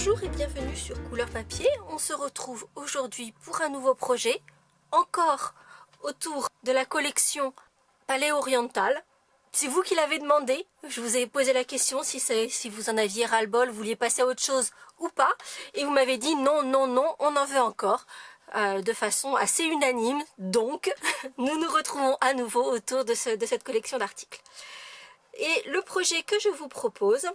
Bonjour et bienvenue sur Couleur Papier. On se retrouve aujourd'hui pour un nouveau projet, encore autour de la collection Palais Oriental. C'est vous qui l'avez demandé, je vous ai posé la question si vous en aviez ras-le-bol, vous vouliez passer à autre chose ou pas. Et vous m'avez dit non, non, non, on en veut encore, de façon assez unanime. Donc, nous nous retrouvons à nouveau autour de cette collection d'articles. Et le projet que je vous propose,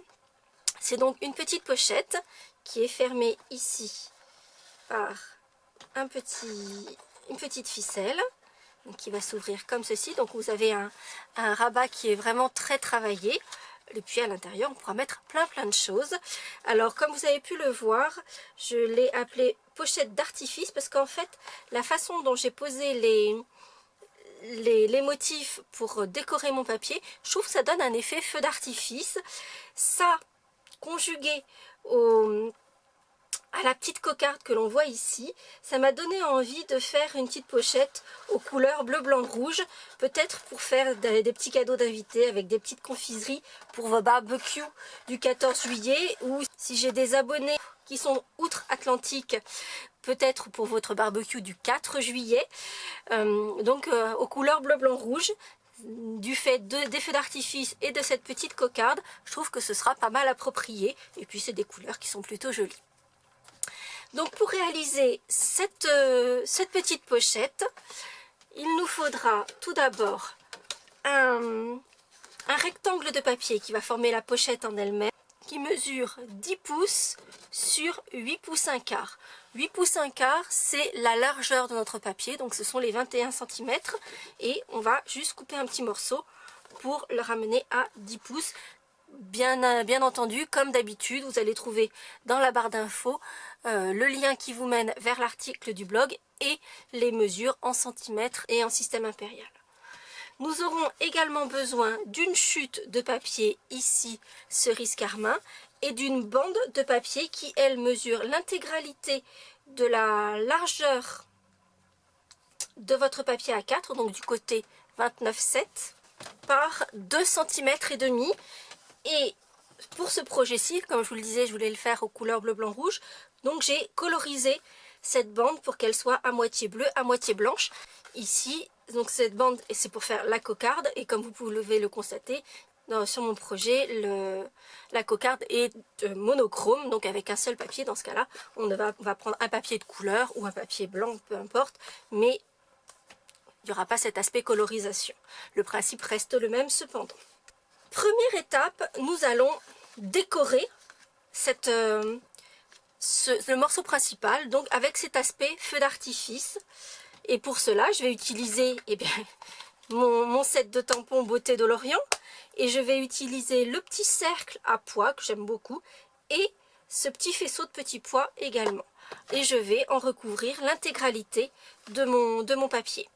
c'est donc une petite pochette qui est fermée ici par une petite ficelle qui va s'ouvrir comme ceci. Donc vous avez un rabat qui est vraiment très travaillé. Et puis à l'intérieur, on pourra mettre plein de choses. Alors comme vous avez pu le voir, je l'ai appelé pochette d'artifice parce qu'en fait, la façon dont j'ai posé les motifs pour décorer mon papier, je trouve que ça donne un effet feu d'artifice. Ça, conjugué à la petite cocarde que l'on voit ici, ça m'a donné envie de faire une petite pochette aux couleurs bleu, blanc, rouge, peut-être pour faire des petits cadeaux d'invités avec des petites confiseries pour vos barbecues du 14 juillet, ou si j'ai des abonnés qui sont outre-Atlantique, peut-être pour votre barbecue du 4 juillet, aux couleurs bleu, blanc, rouge. Du fait des feux d'artifice et de cette petite cocarde, je trouve que ce sera pas mal approprié, et puis c'est des couleurs qui sont plutôt jolies. Donc pour réaliser cette petite pochette, il nous faudra tout d'abord un rectangle de papier qui va former la pochette en elle-même, qui mesure 10 pouces sur 8 pouces 1 quart. 8 pouces 1 quart, c'est la largeur de notre papier, donc ce sont les 21 cm, et on va juste couper un petit morceau pour le ramener à 10 pouces. Bien entendu, comme d'habitude, vous allez trouver dans la barre d'infos le lien qui vous mène vers l'article du blog et les mesures en centimètres et en système impérial. Nous aurons également besoin d'une chute de papier, ici cerise carmin, et d'une bande de papier qui, elle, mesure l'intégralité de la largeur de votre papier A4, donc du côté 29,7 par 2,5 cm. Et pour ce projet-ci, comme je vous le disais, je voulais le faire aux couleurs bleu, blanc, rouge, donc j'ai colorisé cette bande pour qu'elle soit à moitié bleue, à moitié blanche. Ici, donc cette bande, c'est pour faire la cocarde, et comme vous pouvez le constater, sur mon projet, la cocarde est monochrome, donc avec un seul papier. Dans ce cas-là, on va prendre un papier de couleur ou un papier blanc, peu importe, mais il n'y aura pas cet aspect colorisation. Le principe reste le même cependant. Première étape, nous allons décorer le morceau principal, donc avec cet aspect feu d'artifice. Et pour cela, je vais utiliser mon set de tampons Beauté de l'Orient, et je vais utiliser le petit cercle à pois que j'aime beaucoup et ce petit faisceau de petits pois également. Et je vais en recouvrir l'intégralité de mon papier.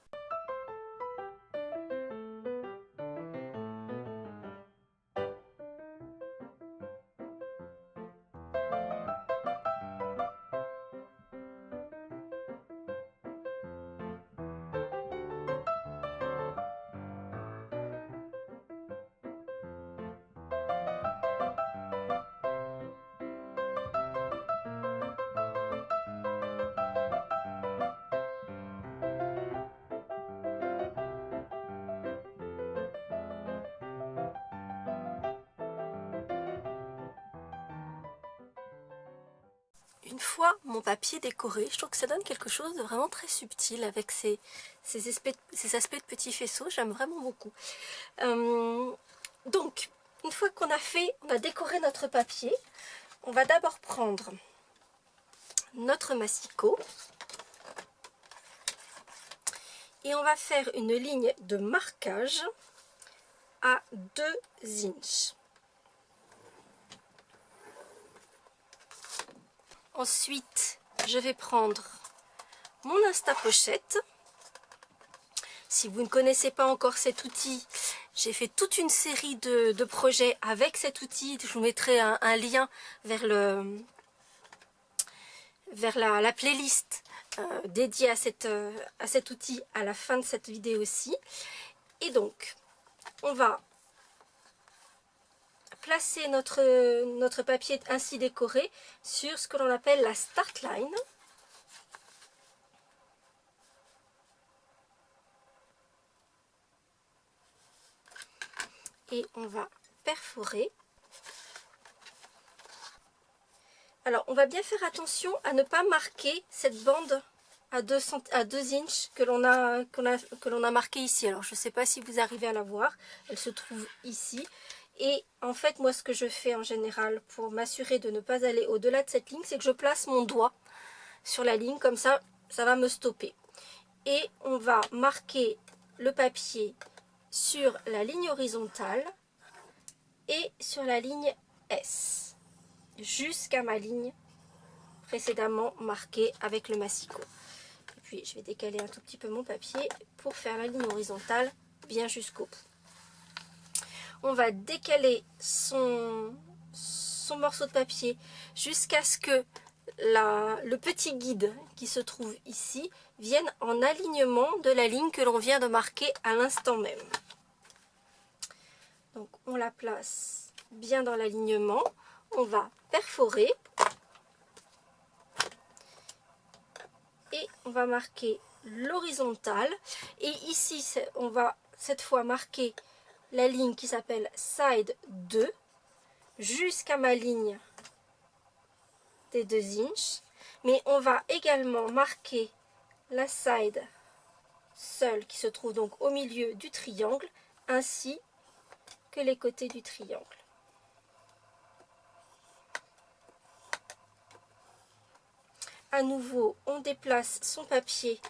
Une fois mon papier décoré, je trouve que ça donne quelque chose de vraiment très subtil avec ces aspects de petits faisceaux. J'aime vraiment beaucoup. Donc, une fois qu'on a décoré notre papier, on va d'abord prendre notre massicot et on va faire une ligne de marquage à 2 inches. Ensuite, je vais prendre mon Instapochette. Si vous ne connaissez pas encore cet outil, j'ai fait toute une série de projets avec cet outil. Je vous mettrai un lien vers la playlist dédiée à cet outil à la fin de cette vidéo aussi. Et donc, on va placer notre papier ainsi décoré sur ce que l'on appelle la start line. Et on va perforer. Alors on va bien faire attention à ne pas marquer cette bande à 2 inches que l'on a marqué ici. Alors je ne sais pas si vous arrivez à la voir, elle se trouve ici. Et en fait moi ce que je fais en général pour m'assurer de ne pas aller au-delà de cette ligne, c'est que je place mon doigt sur la ligne, comme ça va me stopper. Et on va marquer le papier sur la ligne horizontale et sur la ligne S jusqu'à ma ligne précédemment marquée avec le massicot. Et puis je vais décaler un tout petit peu mon papier pour faire la ligne horizontale bien jusqu'au bout. On va décaler son morceau de papier jusqu'à ce que le petit guide qui se trouve ici vienne en alignement de la ligne que l'on vient de marquer à l'instant même. Donc on la place bien dans l'alignement, on va perforer et on va marquer l'horizontale. Et ici on va cette fois marquer la ligne qui s'appelle side 2 jusqu'à ma ligne des 2 inches. Mais on va également marquer la side seule qui se trouve donc au milieu du triangle ainsi que les côtés du triangle. À nouveau, on déplace son papier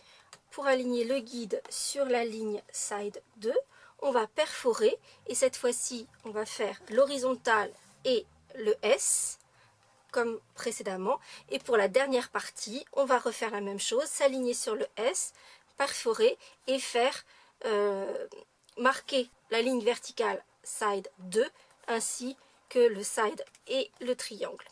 pour aligner le guide sur la ligne side 2. On va perforer et cette fois-ci, on va faire l'horizontale et le S comme précédemment. Et pour la dernière partie, on va refaire la même chose, s'aligner sur le S, perforer et faire marquer la ligne verticale side 2 ainsi que le side et le triangle.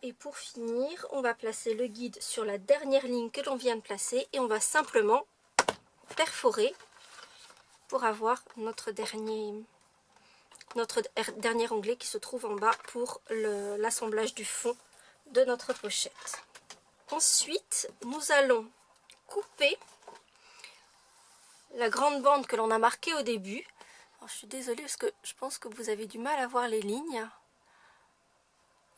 Et pour finir, on va placer le guide sur la dernière ligne que l'on vient de placer et on va simplement perforer pour avoir notre dernier onglet qui se trouve en bas pour l'assemblage du fond de notre pochette. Ensuite, nous allons couper la grande bande que l'on a marquée au début. Alors, je suis désolée parce que je pense que vous avez du mal à voir les lignes.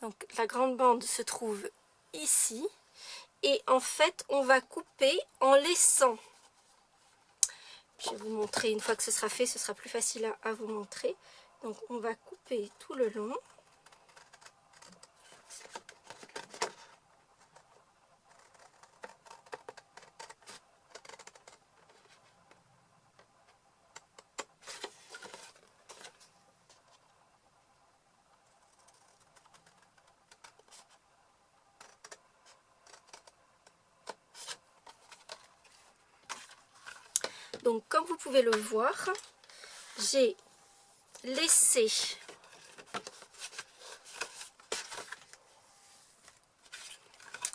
Donc la grande bande se trouve ici et en fait on va couper en laissant, je vais vous montrer une fois que ce sera fait, ce sera plus facile à vous montrer. Donc on va couper tout le long. Donc comme vous pouvez le voir, j'ai laissé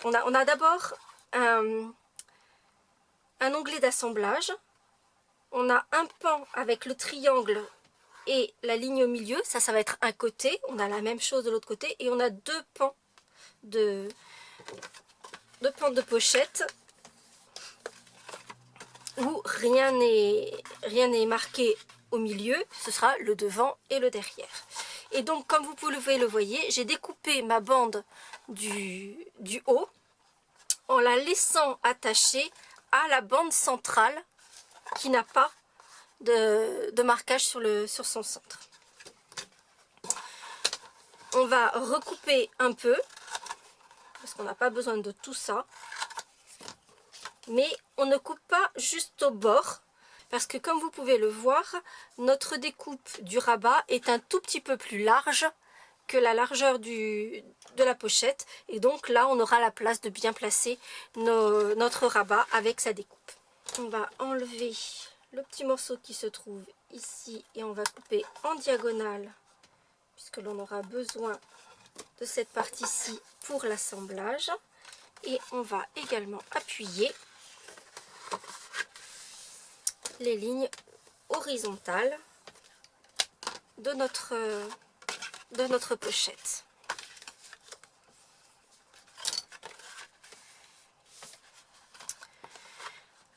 on a d'abord un onglet d'assemblage, on a un pan avec le triangle et la ligne au milieu, ça va être un côté, on a la même chose de l'autre côté et on a deux pans de pochette où rien n'est marqué au milieu, ce sera le devant et le derrière. Et donc comme vous pouvez le voir, j'ai découpé ma bande du haut en la laissant attachée à la bande centrale qui n'a pas de marquage sur son centre. On va recouper un peu parce qu'on n'a pas besoin de tout ça. Mais on ne coupe pas juste au bord parce que comme vous pouvez le voir, notre découpe du rabat est un tout petit peu plus large que la largeur de la pochette et donc là on aura la place de bien placer notre rabat avec sa découpe. On va enlever le petit morceau qui se trouve ici et on va couper en diagonale puisque l'on aura besoin de cette partie-ci pour l'assemblage et on va également appuyer les lignes horizontales de notre pochette.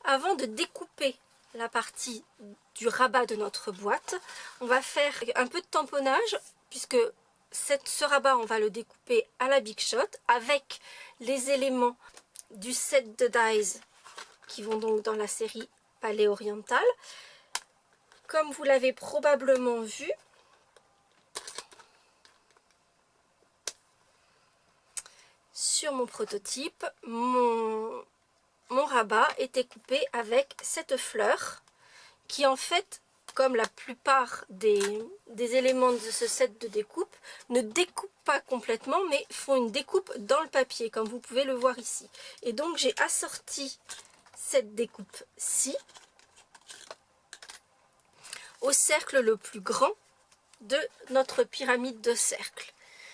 Avant de découper la partie du rabat de notre boîte, on va faire un peu de tamponnage puisque ce rabat, on va le découper à la Big Shot avec les éléments du set de dies qui vont donc dans la série Palais Oriental. Comme vous l'avez probablement vu, sur mon prototype, mon rabat était coupé avec cette fleur qui en fait, comme la plupart des éléments de ce set de découpe, ne découpent pas complètement mais font une découpe dans le papier comme vous pouvez le voir ici. Et donc j'ai assorti cette découpe-ci au cercle le plus grand de notre pyramide de cercle.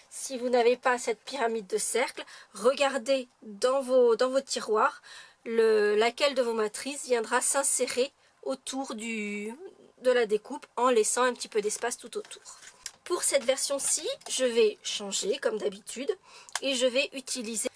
Si vous n'avez pas cette pyramide de cercle, regardez dans vos tiroirs laquelle de vos matrices viendra s'insérer autour de la découpe en laissant un petit peu d'espace tout autour. Pour cette version-ci, je vais changer comme d'habitude et je vais utiliser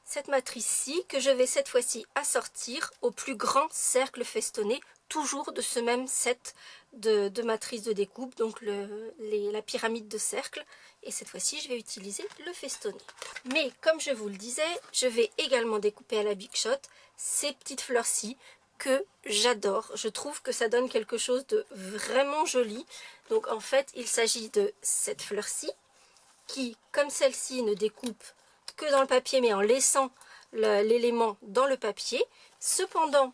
cette matrice-ci que je vais cette fois-ci assortir au plus grand cercle festonné, toujours de ce même set de matrices de découpe, donc la pyramide de cercle. Et cette fois-ci, je vais utiliser le festonné. Mais comme je vous le disais, je vais également découper à la Big Shot ces petites fleurs-ci que j'adore. Je trouve que ça donne quelque chose de vraiment joli. Donc en fait, il s'agit de cette fleur-ci qui, comme celle-ci, ne découpe que dans le papier mais en laissant l'élément dans le papier. Cependant,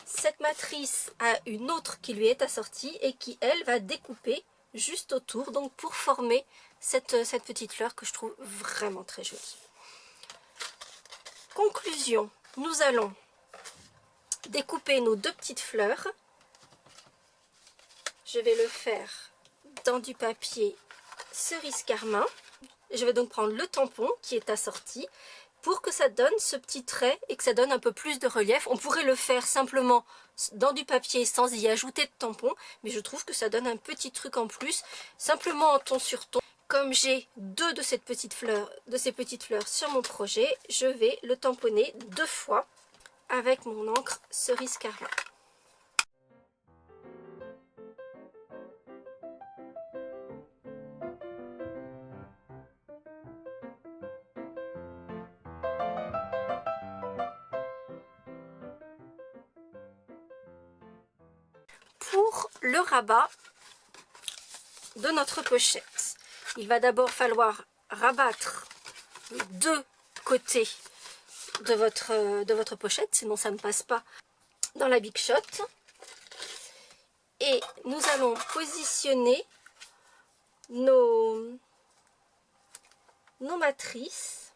cette matrice a une autre qui lui est assortie et qui, elle, va découper juste autour, donc pour former cette petite fleur que je trouve vraiment très jolie. Conclusion, nous allons découper nos deux petites fleurs. Je vais le faire dans du papier cerise carmin. Je vais donc prendre le tampon qui est assorti pour que ça donne ce petit trait et que ça donne un peu plus de relief. On pourrait le faire simplement dans du papier sans y ajouter de tampon, mais je trouve que ça donne un petit truc en plus, simplement en ton sur ton. Comme j'ai deux de ces petites fleurs sur mon projet, je vais le tamponner 2 fois avec mon encre cerise carmin. Pour le rabat de notre pochette, il va d'abord falloir rabattre les deux côtés de votre pochette, sinon ça ne passe pas dans la Big Shot. Et nous allons positionner nos matrices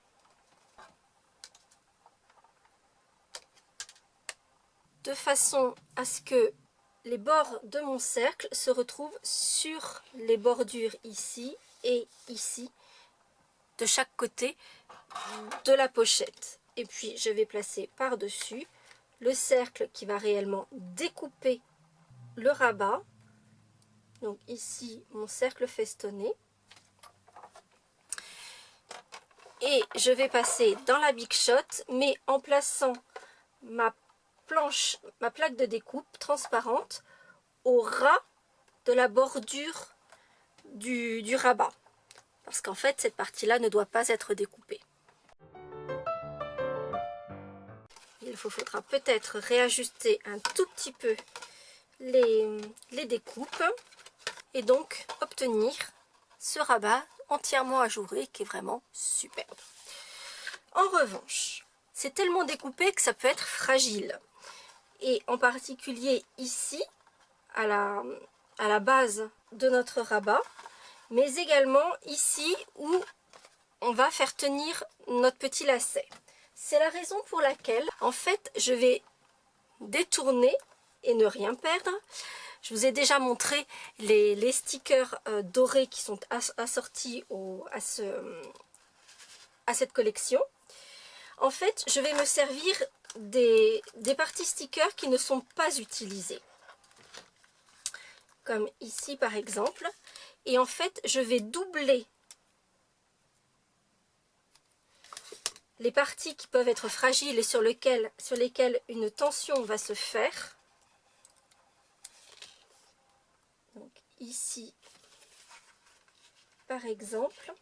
de façon à ce que les bords de mon cercle se retrouvent sur les bordures ici et ici de chaque côté de la pochette. Et puis je vais placer par-dessus le cercle qui va réellement découper le rabat. Donc ici mon cercle festonné. Et je vais passer dans la Big Shot, mais en plaçant ma plaque de découpe transparente au ras de la bordure du rabat. Parce qu'en fait, cette partie-là ne doit pas être découpée. Il faudra peut-être réajuster un tout petit peu les découpes et donc obtenir ce rabat entièrement ajouré qui est vraiment superbe. En revanche, c'est tellement découpé que ça peut être fragile. Et en particulier ici, à la base de notre rabat, mais également ici où on va faire tenir notre petit lacet. C'est la raison pour laquelle, en fait, je vais détourner et ne rien perdre. Je vous ai déjà montré les stickers dorés qui sont assortis à cette collection. En fait, je vais me servir des parties stickers qui ne sont pas utilisées. comme ici par exemple. Et en fait, je vais doubler les parties qui peuvent être fragiles et sur lesquelles une tension va se faire. Donc ici, par exemple.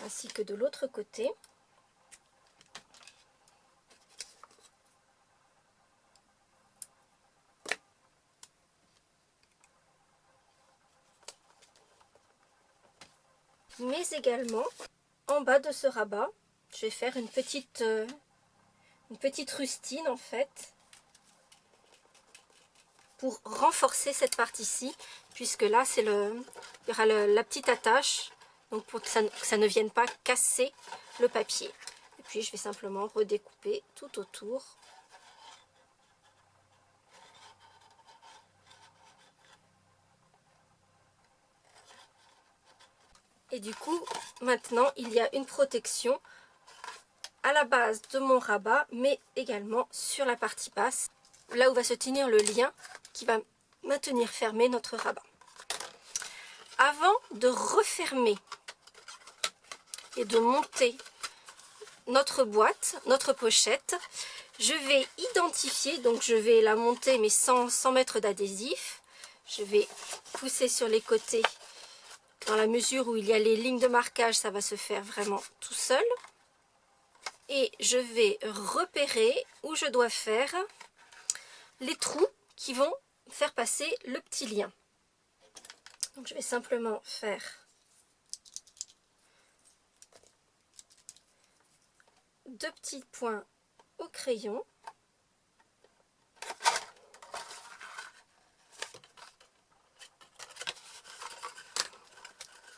Ainsi que de l'autre côté. Mais également, en bas de ce rabat, je vais faire une petite rustine en fait, pour renforcer cette partie-ci, puisque là, il y aura la petite attache, donc pour que ça ne vienne pas casser le papier. Et puis, je vais simplement redécouper tout autour. Et du coup, maintenant, il y a une protection à la base de mon rabat, mais également sur la partie basse, là où va se tenir le lien qui va maintenir fermé notre rabat. Avant de refermer et de monter notre boîte, notre pochette, je vais identifier, donc je vais la monter mais sans mettre d'adhésif. Je vais pousser sur les côtés. Dans la mesure où il y a les lignes de marquage, ça va se faire vraiment tout seul. Et je vais repérer où je dois faire les trous qui vont faire passer le petit lien. Donc je vais simplement faire deux petits points au crayon.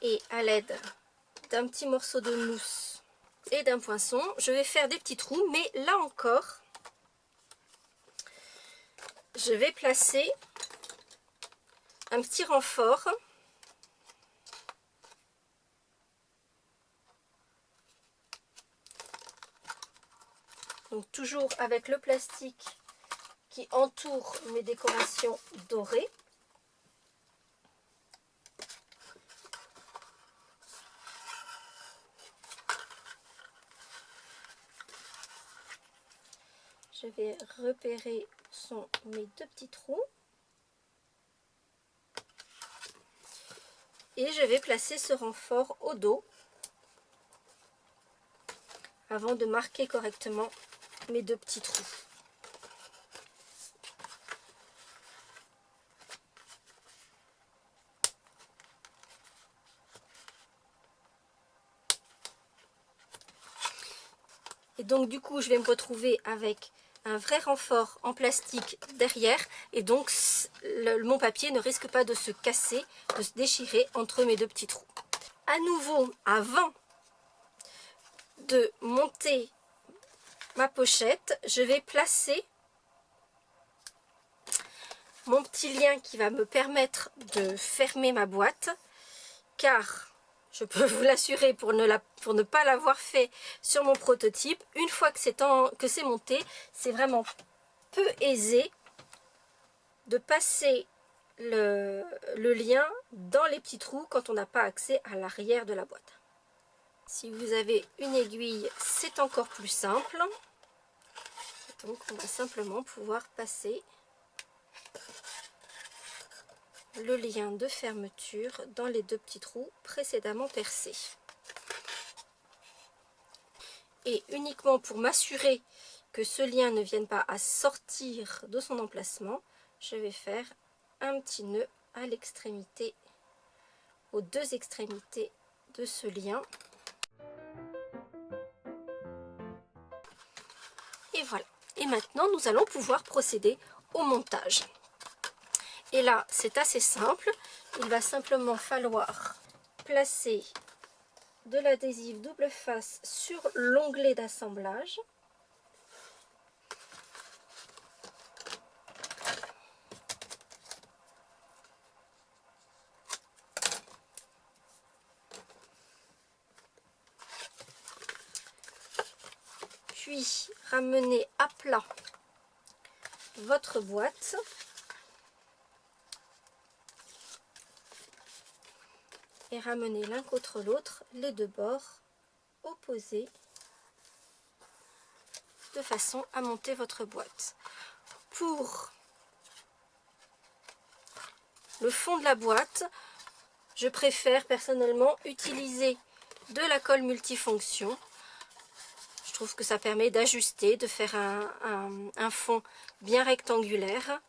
Et à l'aide d'un petit morceau de mousse et d'un poinçon, je vais faire des petits trous, mais là encore, je vais placer un petit renfort. Donc toujours avec le plastique qui entoure mes décorations dorées. Je vais repérer mes deux petits trous. Et je vais placer ce renfort au dos avant de marquer correctement mes deux petits trous. Et donc du coup, je vais me retrouver avec un vrai renfort en plastique derrière. Et donc, mon papier ne risque pas de se casser, de se déchirer entre mes deux petits trous. À nouveau, avant de monter ma pochette, je vais placer mon petit lien qui va me permettre de fermer ma boîte. Car je peux vous l'assurer, pour ne pas l'avoir fait sur mon prototype, une fois que c'est monté, c'est vraiment peu aisé de passer le lien dans les petits trous quand on n'a pas accès à l'arrière de la boîte. Si vous avez une aiguille, c'est encore plus simple. Donc on va simplement pouvoir passer le lien de fermeture dans les deux petits trous précédemment percés. Et uniquement pour m'assurer que ce lien ne vienne pas à sortir de son emplacement, je vais faire un petit nœud à l'extrémité, aux deux extrémités de ce lien. Et voilà. Et maintenant, nous allons pouvoir procéder au montage. Et là, c'est assez simple. Il va simplement falloir placer de l'adhésif double face sur l'onglet d'assemblage. Puis ramenez à plat votre boîte. Et ramenez l'un contre l'autre les deux bords opposés de façon à monter votre boîte. Pour le fond de la boîte, je préfère personnellement utiliser de la colle multifonction. Je trouve que ça permet d'ajuster, de faire un fond bien rectangulaire.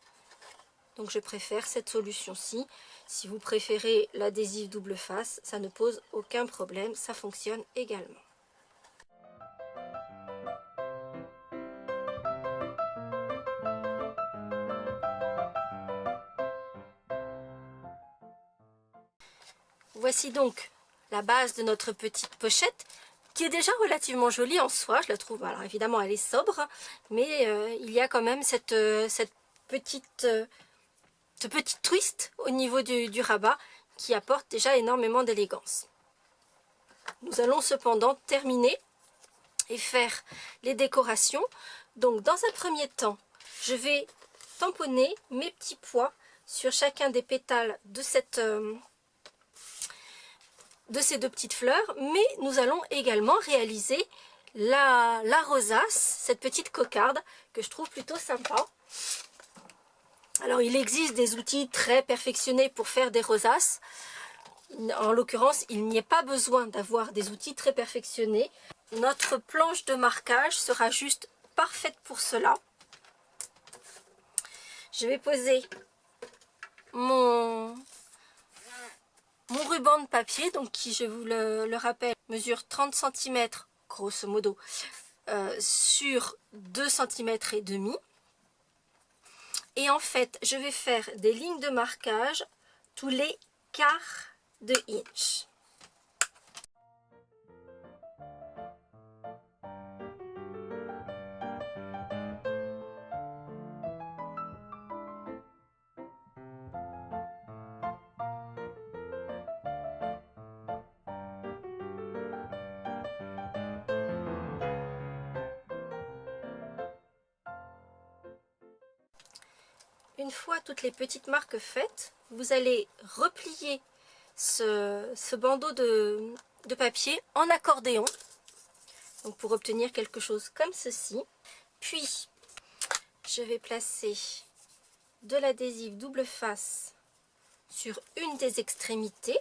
Donc je préfère cette solution-ci. Si vous préférez l'adhésif double face, ça ne pose aucun problème, ça fonctionne également. Voici donc la base de notre petite pochette, qui est déjà relativement jolie en soi, je la trouve. Alors évidemment elle est sobre, mais il y a quand même ce petit twist au niveau du rabat qui apporte déjà énormément d'élégance. Nous allons cependant terminer et faire les décorations. Donc dans un premier temps, je vais tamponner mes petits pois sur chacun des pétales de ces deux petites fleurs, mais nous allons également réaliser la rosace, cette petite cocarde que je trouve plutôt sympa. Alors il existe des outils très perfectionnés pour faire des rosaces. En l'occurrence, il n'y a pas besoin d'avoir des outils très perfectionnés. Notre planche de marquage sera juste parfaite pour cela. Je vais poser mon ruban de papier, donc qui, je vous le rappelle, mesure 30 cm grosso modo sur 2 cm et demi. Et en fait, je vais faire des lignes de marquage tous les quarts de inch. Une fois toutes les petites marques faites, vous allez replier ce bandeau de papier en accordéon, donc pour obtenir quelque chose comme ceci. Puis je vais placer de l'adhésif double face sur une des extrémités.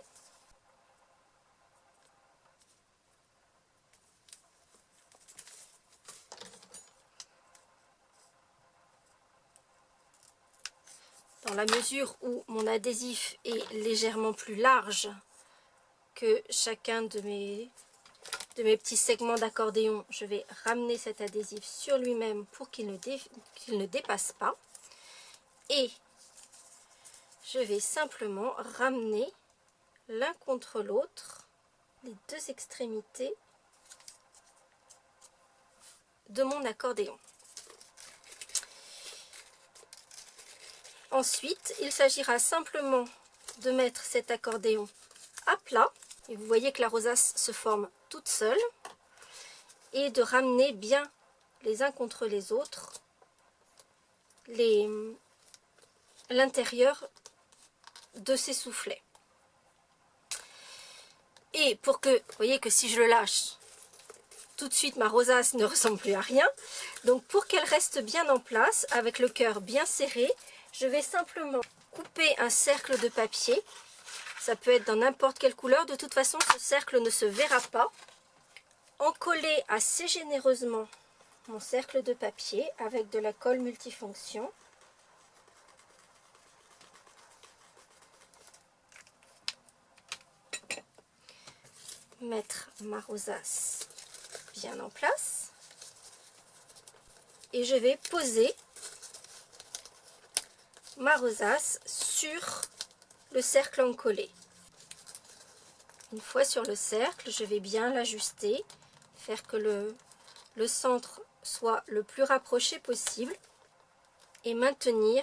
Dans la mesure où mon adhésif est légèrement plus large que chacun de mes petits segments d'accordéon, je vais ramener cet adhésif sur lui-même pour qu'il ne dépasse pas. Et je vais simplement ramener l'un contre l'autre les deux extrémités de mon accordéon. Ensuite, il s'agira simplement de mettre cet accordéon à plat, et vous voyez que la rosace se forme toute seule, et de ramener bien les uns contre les autres l'intérieur de ces soufflets. Et pour que, vous voyez que si je le lâche, tout de suite ma rosace ne ressemble plus à rien, donc pour qu'elle reste bien en place, avec le cœur bien serré, je vais simplement couper un cercle de papier. Ça peut être dans n'importe quelle couleur. De toute façon, ce cercle ne se verra pas. Encoller assez généreusement mon cercle de papier avec de la colle multifonction. Mettre ma rosace bien en place. Et je vais poser ma rosace sur le cercle encollé. Une fois sur le cercle, je vais bien l'ajuster, faire que le centre soit le plus rapproché possible et maintenir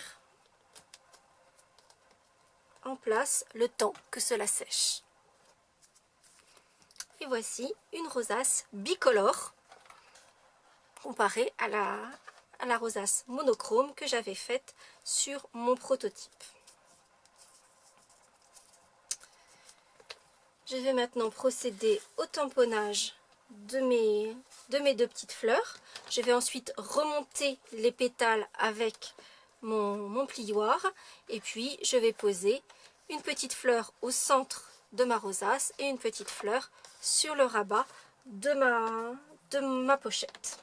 en place le temps que cela sèche. Et voici une rosace bicolore comparé à la rosace monochrome que j'avais faite sur mon prototype. Je vais maintenant procéder au tamponnage de mes 2 petites fleurs. Je vais ensuite remonter les pétales avec mon plioir et puis je vais poser une petite fleur au centre de ma rosace et une petite fleur sur le rabat de ma pochette.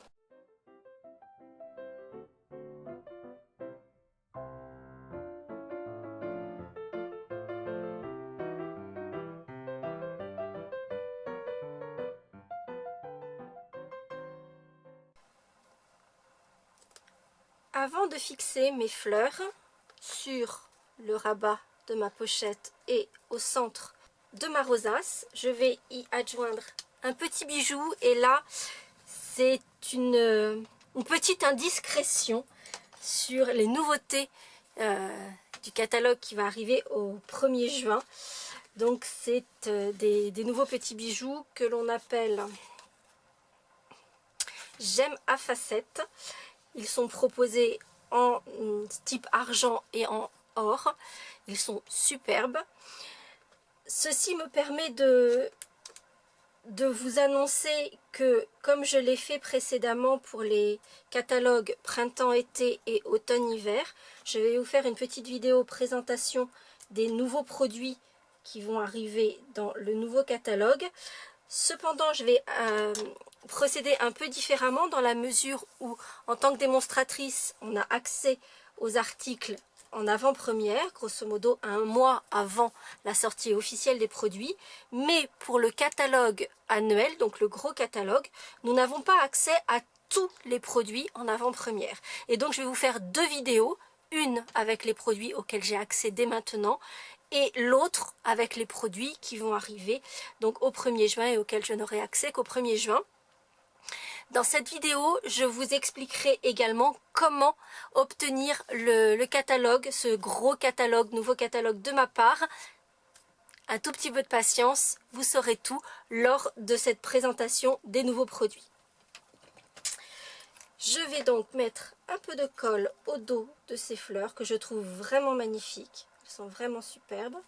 Avant de fixer mes fleurs sur le rabat de ma pochette et au centre de ma rosace, je vais y adjoindre un petit bijou et là c'est une petite indiscrétion sur les nouveautés du catalogue qui va arriver au 1er juin. Donc c'est des nouveaux petits bijoux que l'on appelle gemmes à facettes. Ils sont proposés en type argent et en or. Ils sont superbes. Ceci me permet de vous annoncer que, comme je l'ai fait précédemment pour les catalogues printemps-été et automne-hiver, je vais vous faire une petite vidéo présentation des nouveaux produits qui vont arriver dans le nouveau catalogue. Cependant, je vais procéder un peu différemment dans la mesure où, en tant que démonstratrice, on a accès aux articles en avant-première, grosso modo 1 mois avant la sortie officielle des produits. Mais pour le catalogue annuel, donc le gros catalogue, nous n'avons pas accès à tous les produits en avant-première. Et donc, je vais vous faire 2 vidéos, une avec les produits auxquels j'ai accès dès maintenant, et l'autre avec les produits qui vont arriver donc au 1er juin et auxquels je n'aurai accès qu'au 1er juin. Dans cette vidéo, je vous expliquerai également comment obtenir le catalogue, ce gros catalogue, nouveau catalogue de ma part. Un tout petit peu de patience, vous saurez tout lors de cette présentation des nouveaux produits. Je vais donc mettre un peu de colle au dos de ces fleurs que je trouve vraiment magnifiques. Elles sont vraiment superbes.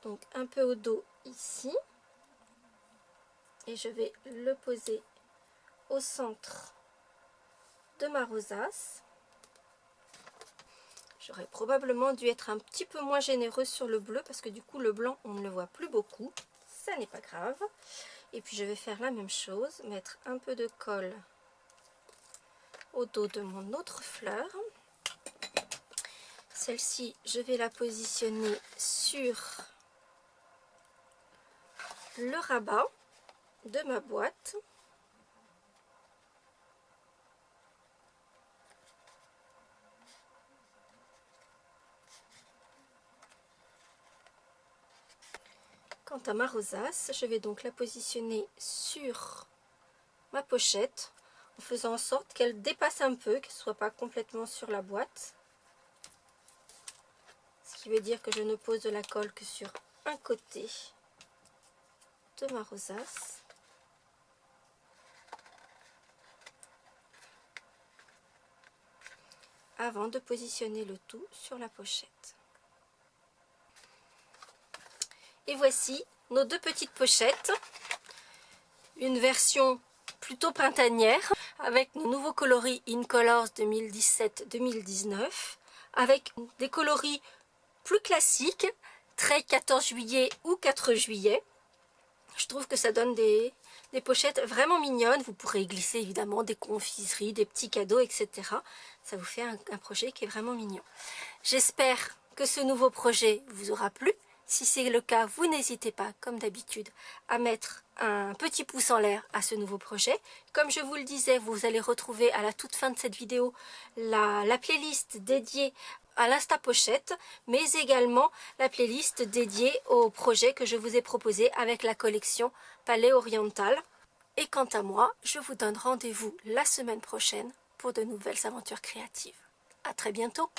Donc un peu au dos ici. Et je vais le poser au centre de ma rosace. J'aurais probablement dû être un petit peu moins généreuse sur le bleu parce que du coup le blanc on ne le voit plus beaucoup. Ça n'est pas grave. Et puis je vais faire la même chose, mettre un peu de colle au dos de mon autre fleur. Celle-ci, je vais la positionner sur le rabat de ma boîte. Quant à ma rosace, je vais donc la positionner sur ma pochette en faisant en sorte qu'elle dépasse un peu, qu'elle ne soit pas complètement sur la boîte. Ce qui veut dire que je ne pose de la colle que sur un côté de ma rosace. Avant de positionner le tout sur la pochette. Et voici nos 2 petites pochettes. Une version plutôt printanière avec nos nouveaux coloris Incolors 2017-2019 avec des coloris plus classiques, très 14 juillet ou 4 juillet. Je trouve que ça donne des pochettes vraiment mignonnes. Vous pourrez y glisser évidemment des confiseries, des petits cadeaux, etc. Ça vous fait un projet qui est vraiment mignon. J'espère que ce nouveau projet vous aura plu. Si c'est le cas, vous n'hésitez pas, comme d'habitude, à mettre un petit pouce en l'air à ce nouveau projet. Comme je vous le disais, vous allez retrouver à la toute fin de cette vidéo la playlist dédiée à l'Insta Pochette, mais également la playlist dédiée au projet que je vous ai proposé avec la collection Palais Oriental. Et quant à moi, je vous donne rendez-vous la semaine prochaine pour de nouvelles aventures créatives. À très bientôt!